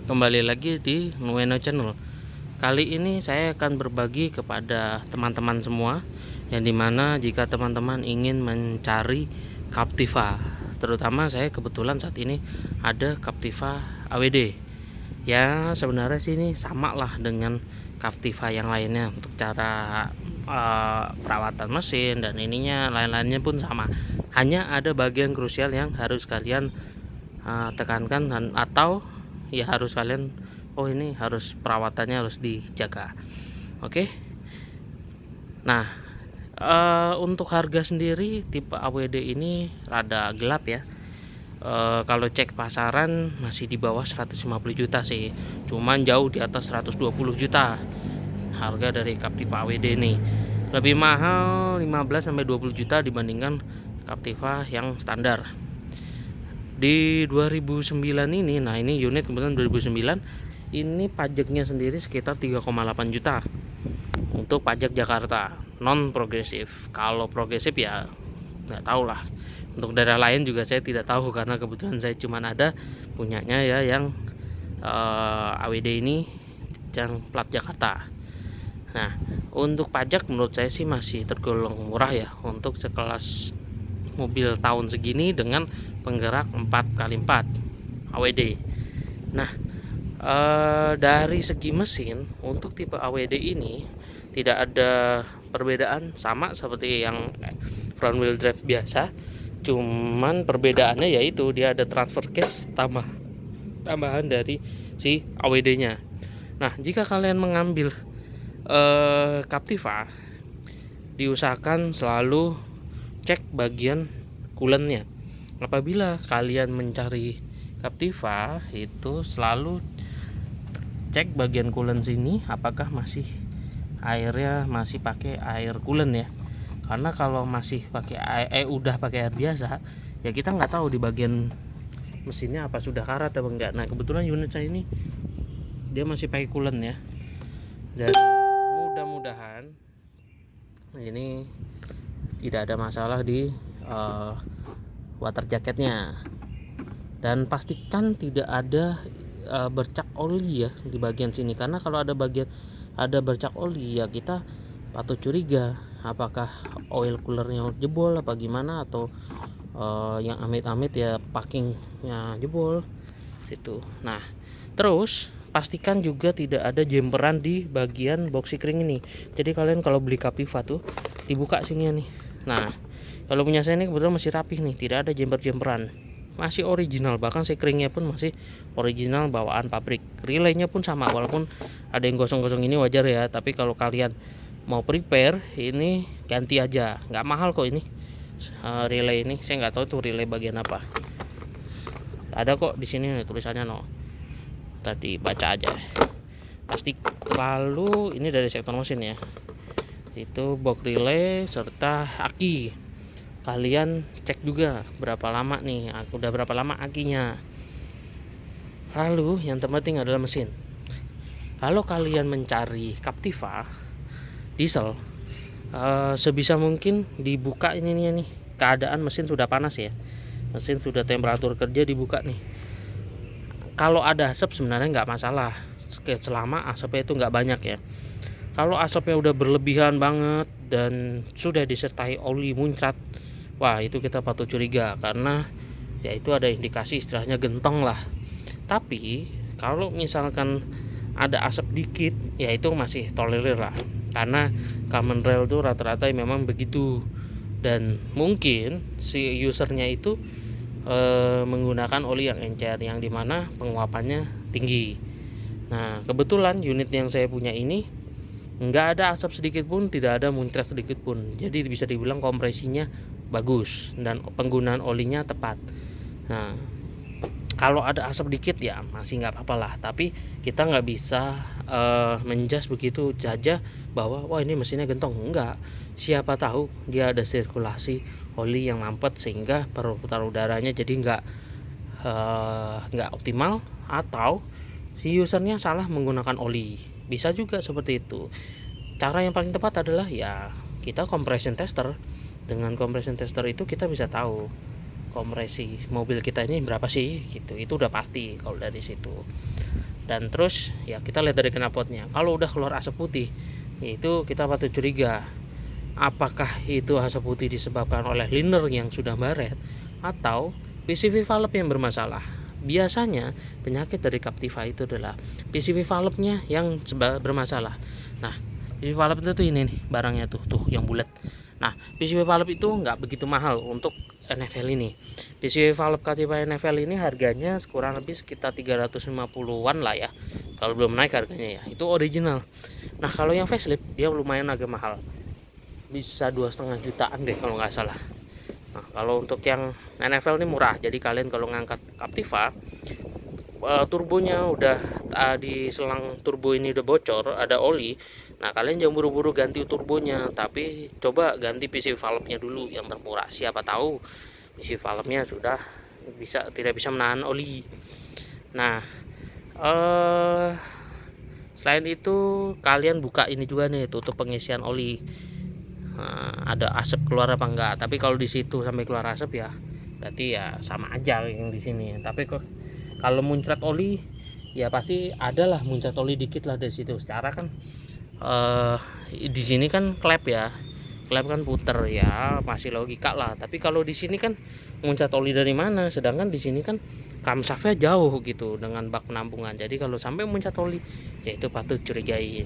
Kembali lagi di Nueno Channel. Kali ini saya akan berbagi kepada teman-teman semua, yang dimana jika teman-teman ingin mencari Captiva, terutama saya kebetulan saat ini ada Captiva AWD. Ya sebenarnya sih ini sama lah dengan Captiva yang lainnya untuk cara perawatan mesin dan ininya lain-lainnya pun sama. Hanya ada bagian krusial yang harus kalian tekankan atau ya harus kalian ini harus perawatannya harus dijaga. Oke. Nah, untuk harga sendiri tipe AWD ini rada gelap ya. Kalau cek pasaran masih di bawah 150 juta sih, cuman jauh di atas 120 juta harga dari Captiva AWD ini. Lebih mahal 15 sampai 20 juta dibandingkan Captiva yang standar. Di 2009 ini, nah ini unit kebetulan 2009, ini pajaknya sendiri sekitar 3,8 juta untuk pajak Jakarta non progresif. Kalau progresif ya nggak tahu lah, untuk daerah lain juga saya tidak tahu karena kebetulan saya cuma ada punyanya ya yang AWD ini yang plat Jakarta. Nah untuk pajak menurut saya sih masih tergolong murah ya untuk sekelas mobil tahun segini dengan penggerak 4x4 AWD. Nah, dari segi mesin untuk tipe AWD ini tidak ada perbedaan, sama seperti yang front wheel drive biasa. Cuman perbedaannya yaitu dia ada transfer case tambahan dari si AWD-nya. Nah, jika kalian mengambil Captiva, diusahakan selalu cek bagian coolant-nya. Apabila kalian mencari Captiva, itu selalu cek bagian coolant sini apakah masih airnya masih pakai air coolant ya. Karena kalau masih pakai udah pakai air biasa, ya kita nggak tahu di bagian mesinnya apa sudah karat atau enggak. Nah, kebetulan unit saya ini dia masih pakai coolant ya. Dan mudah-mudahan ini tidak ada masalah di water jacketnya, dan pastikan tidak ada bercak oli ya di bagian sini, karena kalau ada bercak oli ya kita patut curiga apakah oil coolernya jebol apa gimana, atau yang amit-amit ya packingnya jebol situ. Nah terus pastikan juga tidak ada jemperan di bagian boxy ring ini. Jadi kalian kalau beli Captiva tuh dibuka sini nih. Nah kalau punya saya ini kebetulan masih rapih nih, tidak ada jemper-jemperan, masih original, bahkan sekringnya pun masih original bawaan pabrik. Relaynya pun sama, walaupun ada yang gosong-gosong ini wajar ya, tapi kalau kalian mau prepare ini ganti aja, nggak mahal kok ini. Relay ini saya nggak tahu tuh relay bagian apa, ada kok di sini nih tulisannya no, tadi baca aja pasti. Lalu ini dari sektor mesin ya, itu box relay serta aki. Kalian cek juga berapa lama nih, udah berapa lama akinya. Lalu yang terpenting adalah mesin. Kalau kalian mencari Captiva diesel, sebisa mungkin dibuka ini nih, keadaan mesin sudah panas ya, mesin sudah temperatur kerja dibuka nih. Kalau ada asap sebenarnya nggak masalah selama asapnya itu nggak banyak ya. Kalau asapnya udah berlebihan banget dan sudah disertai oli muncrat, wah itu kita patut curiga, karena ya itu ada indikasi istilahnya gentong lah. Tapi kalau misalkan ada asap dikit ya itu masih tolerir lah, karena common rail tuh rata-rata memang begitu, dan mungkin si usernya itu menggunakan oli yang encer yang dimana penguapannya tinggi. Nah kebetulan unit yang saya punya ini nggak ada asap sedikit pun, tidak ada muncrat sedikit pun, jadi bisa dibilang kompresinya bagus dan penggunaan olinya tepat. Nah kalau ada asap dikit ya masih nggak apa-apa lah, tapi kita nggak bisa menjas begitu saja bahwa wah ini mesinnya gentong. Enggak, siapa tahu dia ada sirkulasi oli yang mampet sehingga perputaran udaranya jadi nggak optimal, atau si usernya salah menggunakan oli, bisa juga seperti itu. Cara yang paling tepat adalah ya kita compression tester. Dengan compression tester itu kita bisa tahu kompresi mobil kita ini berapa sih gitu, itu udah pasti kalau dari situ. Dan terus ya kita lihat dari knalpotnya, kalau udah keluar asap putih itu kita patut curiga apakah itu asap putih disebabkan oleh liner yang sudah baret atau PCV valve yang bermasalah. Biasanya penyakit dari Captiva itu adalah PCV valve-nya yang bermasalah. Nah, PCV valve itu tuh ini nih barangnya tuh yang bulat. Nah, PCV valve itu nggak begitu mahal untuk NFL ini. PCV valve Captiva NFL ini harganya kurang lebih sekitar 350-an lah ya. Kalau belum naik harganya ya. Itu original. Nah, kalau yang facelift dia lumayan agak mahal. Bisa 2,5 jutaan deh kalau nggak salah. Nah, kalau untuk yang NFL ini murah. Jadi kalian kalau ngangkat Captiva, turbonya udah di selang turbo ini udah bocor, ada oli. Nah, kalian jangan buru-buru ganti turbonya, tapi coba ganti PCV valve-nya dulu yang termurah. Siapa tahu PCV valve-nya sudah tidak bisa menahan oli. Nah, selain itu kalian buka ini juga nih, tutup pengisian oli. Ada asap keluar apa enggak, tapi kalau di situ sampai keluar asap ya berarti ya sama aja yang di sini. Tapi kalau muncrat oli ya pasti ada lah muncrat oli dikit lah dari situ. Secara kan di sini kan klep kan puter ya, masih logika lah. Tapi kalau di sini kan muncrat oli dari mana, sedangkan di sini kan kamsafnya jauh gitu dengan bak penampungan. Jadi kalau sampai muncrat oli ya itu patut curigai.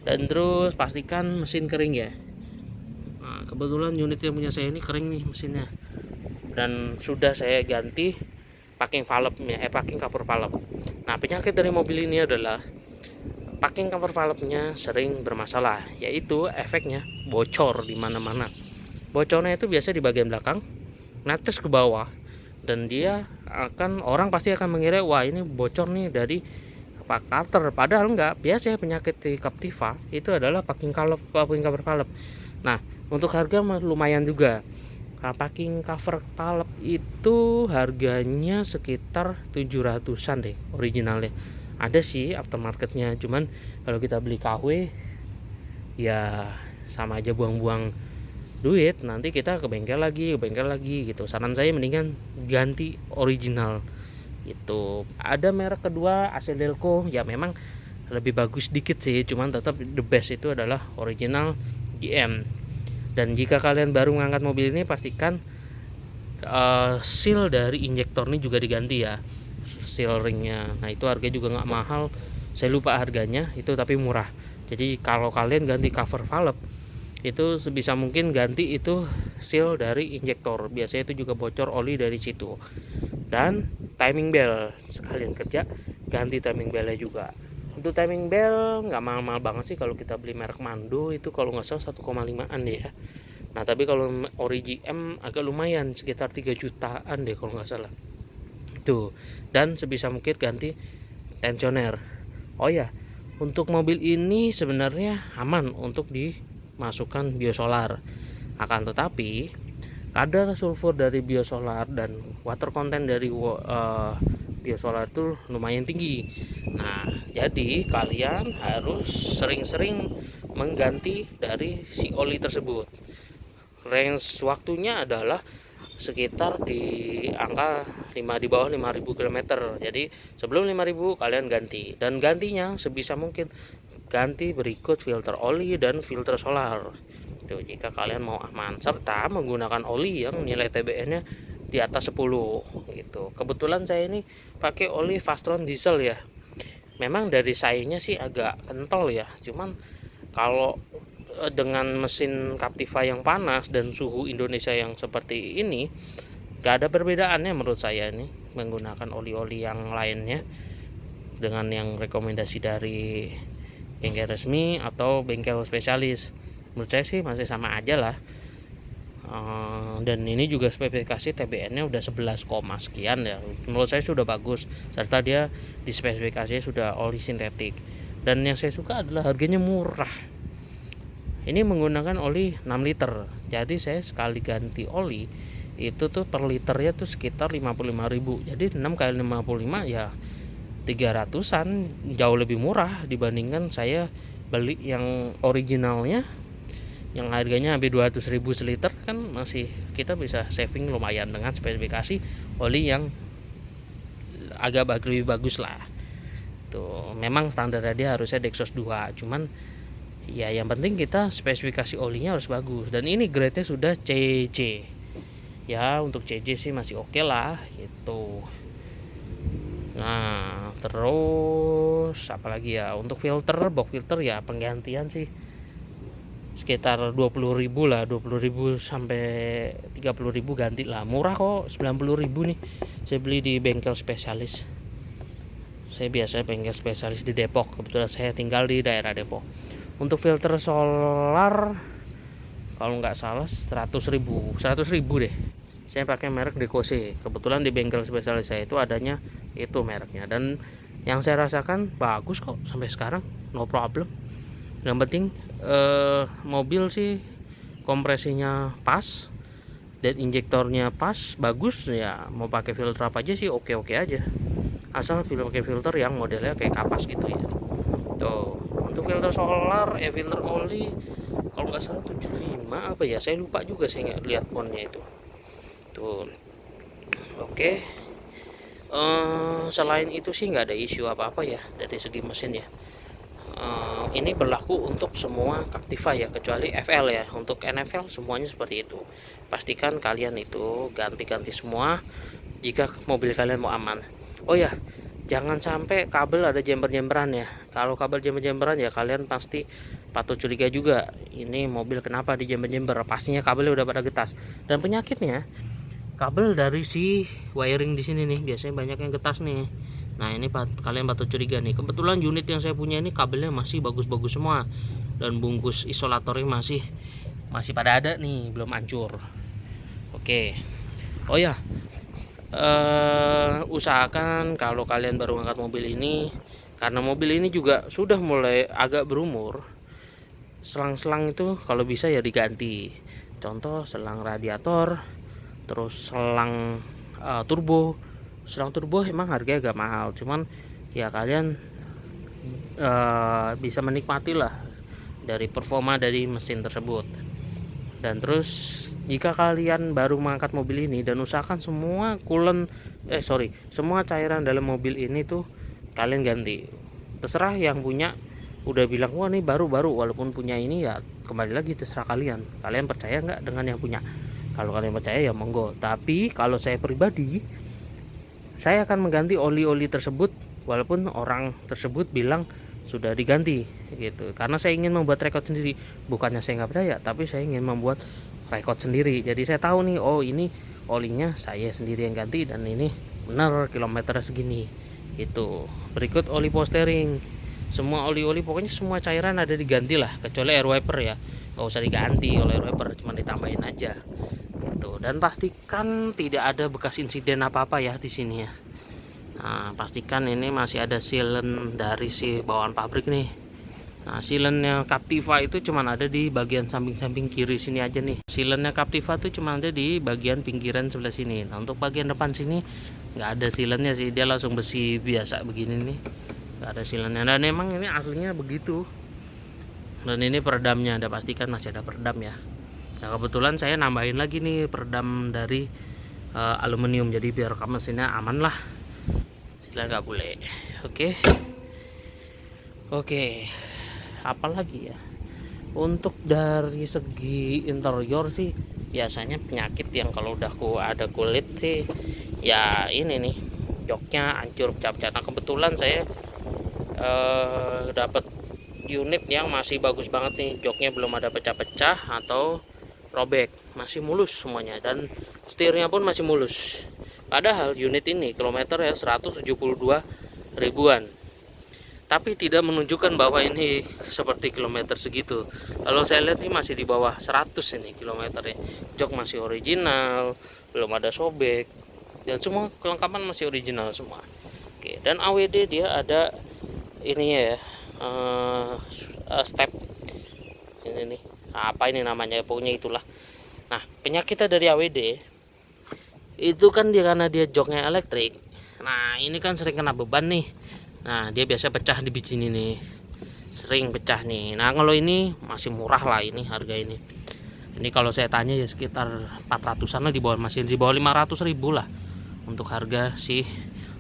Dan terus pastikan mesin kering ya. Nah, kebetulan unit yang punya saya ini kering nih mesinnya, dan sudah saya ganti packing valve-nya, packing cover valve. Nah, penyakit dari mobil ini adalah packing cover valve-nya sering bermasalah, yaitu efeknya bocor di mana-mana. Bocornya itu biasa di bagian belakang, netes ke bawah, dan orang pasti akan mengira wah ini bocor nih dari starter, padahal enggak. Biasanya penyakit di Captiva itu adalah packing cover valve. Nah, untuk harga lumayan juga. Packing cover valve itu harganya sekitar 700-an deh originalnya. Ada sih aftermarketnya, cuman kalau kita beli KW ya sama aja buang-buang duit, nanti kita ke bengkel lagi gitu. Saran saya mendingan ganti original. Itu ada merek kedua AC Delco ya, memang lebih bagus dikit sih, cuman tetap the best itu adalah original GM. Dan jika kalian baru ngangkat mobil ini, pastikan seal dari injektor ini juga diganti ya, seal ringnya. Nah, itu harganya juga nggak mahal, saya lupa harganya itu, tapi murah. Jadi kalau kalian ganti cover valve itu sebisa mungkin ganti itu seal dari injektor, biasanya itu juga bocor oli dari situ. Dan timing bell sekalian kerja, ganti timing bellnya juga. Untuk timing bell nggak mahal-mahal banget sih, kalau kita beli merek Mando itu kalau nggak salah 1,5an deh ya. Nah, tapi kalau ori GM agak lumayan, sekitar 3 jutaan deh kalau nggak salah itu. Dan sebisa mungkin ganti tensioner. Oh ya, untuk mobil ini sebenarnya aman untuk dimasukkan biosolar, akan tetapi kadar sulfur dari biosolar dan water content dari biosolar itu lumayan tinggi. Nah, jadi kalian harus sering-sering mengganti dari si oli tersebut. Range waktunya adalah sekitar di angka 5, di bawah 5.000 km. Jadi sebelum 5.000 kalian ganti, dan gantinya sebisa mungkin ganti berikut filter oli dan filter solar. Itu jika kalian mau aman, serta menggunakan oli yang nilai TBN-nya di atas 10 gitu. Kebetulan saya ini pakai oli Fastron diesel ya. Memang dari sayanya sih agak kental ya, cuman kalau dengan mesin Captiva yang panas dan suhu Indonesia yang seperti ini, gak ada perbedaannya menurut saya ini menggunakan oli-oli yang lainnya dengan yang rekomendasi dari bengkel resmi atau bengkel spesialis. Menurut saya sih masih sama aja lah. Dan ini juga spesifikasi TBN-nya udah 11, sekian ya. Menurut saya sudah bagus, serta dia di spesifikasinya sudah oli sintetik. Dan yang saya suka adalah harganya murah. Ini menggunakan oli 6 liter. Jadi saya sekali ganti oli itu tuh per liternya tuh sekitar 55.000. Jadi 6 kali 55 ya 300-an, jauh lebih murah dibandingkan saya beli yang originalnya yang harganya hampir 200.000 seliter. Kan masih kita bisa saving lumayan dengan spesifikasi oli yang agak lebih bagus lah. gitu. Memang standarnya dia harusnya Dexos 2, cuman ya yang penting kita spesifikasi olinya harus bagus, dan ini grade-nya sudah CC ya. Untuk CC sih masih oke lah gitu. Nah terus apalagi ya, untuk filter, box filter ya penggantian sih sekitar 20.000 lah, 20.000 sampai 30.000 ganti lah, murah kok, 90.000 nih. Saya beli di bengkel spesialis, saya biasa bengkel spesialis di Depok, kebetulan saya tinggal di daerah Depok. Untuk filter solar kalau nggak salah 100.000 deh, saya pakai merek Dekose. Kebetulan di bengkel spesialis saya itu adanya itu mereknya, dan yang saya rasakan bagus kok sampai sekarang, no problem. Yang penting mobil sih kompresinya pas dan injektornya pas, bagus ya. Mau pakai filter apa aja sih oke-oke aja, asal pakai filter yang modelnya kayak kapas gitu ya. Tuh untuk filter solar filter oli kalau nggak salah 75 apa ya, saya lupa juga, saya nggak lihat ponnya itu tuh. Oke. Selain itu sih nggak ada isu apa-apa ya dari segi mesin ya. Ini berlaku untuk semua Captiva ya, kecuali FL ya. Untuk NFL semuanya seperti itu. Pastikan kalian itu ganti-ganti semua jika mobil kalian mau aman. Oh ya, jangan sampai kabel ada jember-jemberan ya. Kalau kabel jember-jemberan ya kalian pasti patut curiga juga, ini mobil kenapa di jember-jember, pastinya kabelnya udah pada getas. Dan penyakitnya kabel dari si wiring di sini nih biasanya banyak yang getas nih. Nah ini kalian patut curiga nih. Kebetulan unit yang saya punya ini kabelnya masih bagus-bagus semua, dan bungkus isolatornya masih pada ada nih, belum hancur. Oke. Oh ya, usahakan kalau kalian baru ngangkat mobil ini, karena mobil ini juga sudah mulai agak berumur, selang-selang itu kalau bisa ya diganti. Contoh selang radiator, terus selang turbo. Selang turbo emang harganya agak mahal, cuman ya kalian bisa menikmati lah dari performa dari mesin tersebut. Dan terus jika kalian baru mengangkat mobil ini, dan usahakan semua semua cairan dalam mobil ini tuh kalian ganti. Terserah yang punya udah bilang wah ini baru, walaupun punya ini ya kembali lagi terserah kalian percaya nggak dengan yang punya. Kalau kalian percaya ya monggo, tapi kalau saya pribadi, saya akan mengganti oli-oli tersebut walaupun orang tersebut bilang sudah diganti gitu, karena saya ingin membuat rekod sendiri. Bukannya saya nggak percaya, tapi saya ingin membuat rekod sendiri. Jadi saya tahu nih, oh ini olinya saya sendiri yang ganti dan ini benar kilometer segini gitu. Berikut oli power steering, semua oli-oli pokoknya semua cairan ada diganti lah, kecuali air wiper ya nggak usah diganti. Oleh air wiper cuma ditambahin aja gitu. Dan pastikan tidak ada bekas insiden apa-apa ya di sini ya. Nah, pastikan ini masih ada sealant dari si bawaan pabrik nih. Nah, sealantnya Captiva itu cuma ada di bagian samping-samping kiri sini aja nih. Sealantnya Captiva itu cuma ada di bagian pinggiran sebelah sini. Nah, untuk bagian depan sini nggak ada sealantnya sih, dia langsung besi biasa begini nih, nggak ada sealantnya. Dan emang ini aslinya begitu. Dan ini peredamnya, ada pastikan masih ada peredam ya. Nah, kebetulan saya nambahin lagi nih peredam dari aluminium, jadi biar mesinnya aman lah, istilah nggak boleh. Oke, apalagi ya, untuk dari segi interior sih biasanya penyakit yang kalau udah ada kulit sih ya ini nih, joknya hancur pecah-pecah. Nah kebetulan saya dapat unit yang masih bagus banget nih, joknya belum ada pecah-pecah atau robek, masih mulus semuanya, dan setirnya pun masih mulus. Padahal unit ini kilometer ya 172 ribuan, tapi tidak menunjukkan bahwa ini seperti kilometer segitu. Kalau saya lihat sih masih di bawah 100 ini kilometernya. Jok masih original, belum ada sobek, dan semua kelengkapan masih original semua. Oke, dan AWD dia ada ini ya, step ini nih, apa ini namanya, pokoknya itulah. Nah penyakitnya dari AWD itu kan dia karena dia joknya elektrik. Nah ini kan sering kena beban nih. Nah dia biasa pecah di biji ini nih, sering pecah nih. Nah kalau ini masih murah lah ini, harga ini kalau saya tanya ya sekitar 400an lah, di bawah, masih di bawah 500 ribu lah untuk harga si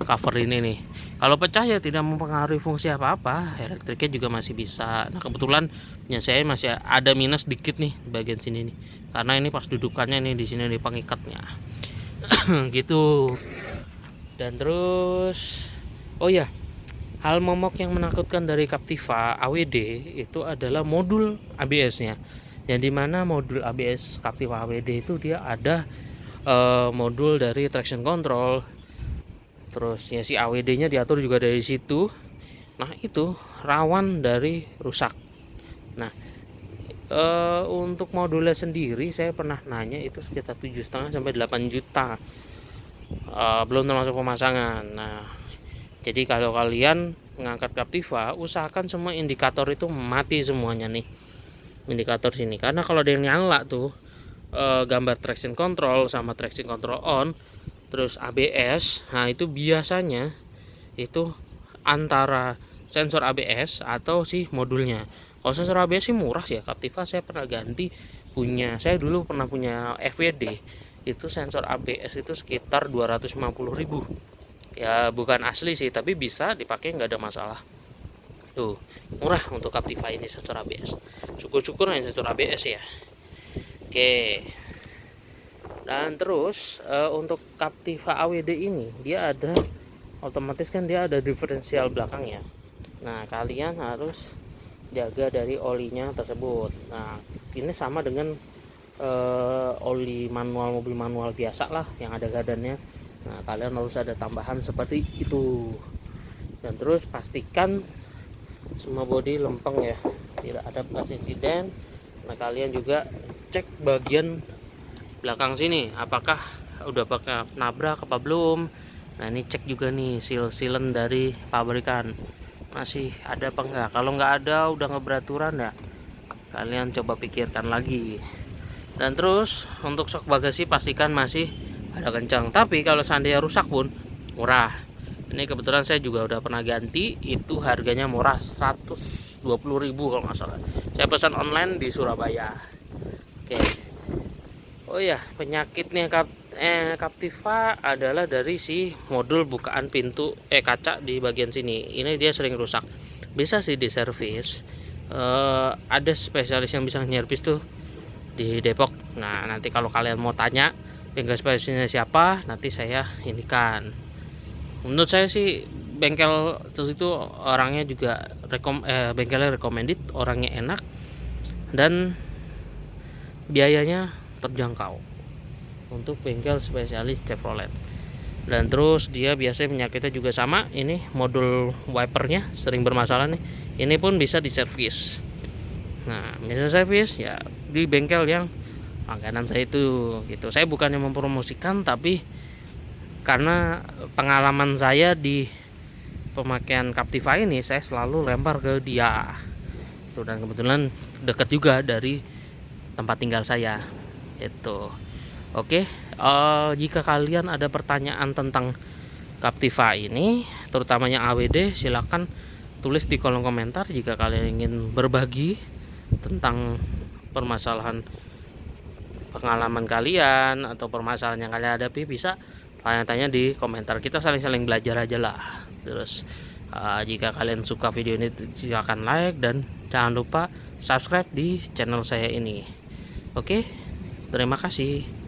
cover ini nih. Kalau pecah ya tidak mempengaruhi fungsi apa-apa, elektriknya juga masih bisa. Nah kebetulan punya saya masih ada minus dikit nih di bagian sini nih, karena ini pas dudukannya nih di sini di pengikatnya. Gitu. Dan terus oh ya, hal momok yang menakutkan dari Captiva AWD itu adalah modul ABS-nya. Yang dimana modul ABS Captiva AWD itu dia ada modul dari traction control, terus ya si AWD-nya diatur juga dari situ. Nah itu rawan dari rusak. Nah untuk modulnya sendiri saya pernah nanya itu sekitar 7,5 sampai 8 juta, belum termasuk pemasangan. Nah jadi kalau kalian mengangkat Captiva, usahakan semua indikator itu mati semuanya nih, indikator sini, karena kalau ada yang nyala tuh gambar traction control sama traction control on, terus ABS, nah itu biasanya itu antara sensor ABS atau si modulnya. Kalau sensor ABS sih murah sih ya, Captiva saya pernah ganti, punya saya dulu pernah punya FWD itu sensor ABS itu sekitar 250.000 ya, bukan asli sih tapi bisa dipakai nggak ada masalah. Tuh murah untuk Captiva ini sensor ABS, syukur-syukur yang sensor ABS ya. Oke, dan terus untuk Captiva AWD ini dia ada otomatis kan dia ada diferensial belakangnya. Nah kalian harus jaga dari olinya tersebut. Nah ini sama dengan oli manual, mobil manual biasa lah yang ada gardannya. Nah kalian harus ada tambahan seperti itu. Dan terus pastikan semua bodi lempeng ya, tidak ada bekas insiden. Nah kalian juga cek bagian belakang sini apakah udah pakai nabrak apa belum. Nah ini cek juga nih seal-sealan dari pabrikan masih ada apa enggak. Kalau nggak ada udah ngeberaturan ya, kalian coba pikirkan lagi. Dan terus untuk sok bagasi pastikan masih ada kencang, tapi kalau seandainya rusak pun murah. Ini kebetulan saya juga udah pernah ganti, itu harganya murah 120.000 kalau nggak salah. Saya pesan online di Surabaya. Oke. Oh ya, penyakitnya Captiva adalah dari si modul bukaan pintu kaca di bagian sini. Ini dia sering rusak. Bisa sih diservis. Ada spesialis yang bisa nyervis tuh di Depok. Nah nanti kalau kalian mau tanya bengkel spesialisnya siapa, nanti saya indikan. Menurut saya sih bengkel itu orangnya juga bengkelnya recommended, orangnya enak dan biayanya terjangkau untuk bengkel spesialis Chevrolet. Dan terus dia biasanya penyakitnya juga sama, ini modul wipernya sering bermasalah nih, ini pun bisa diservis. Nah bisa servis ya di bengkel yang langganan saya itu gitu. Saya bukannya mempromosikan, tapi karena pengalaman saya di pemakaian Captiva ini saya selalu lempar ke dia tuh, dan kebetulan dekat juga dari tempat tinggal saya itu. Oke, jika kalian ada pertanyaan tentang Captiva ini terutamanya AWD, silakan tulis di kolom komentar. Jika kalian ingin berbagi tentang permasalahan pengalaman kalian atau permasalahan yang kalian hadapi, bisa tanya-tanya di komentar, kita saling-saling belajar aja lah. Terus jika kalian suka video ini silahkan like dan jangan lupa subscribe di channel saya ini. Oke, terima kasih.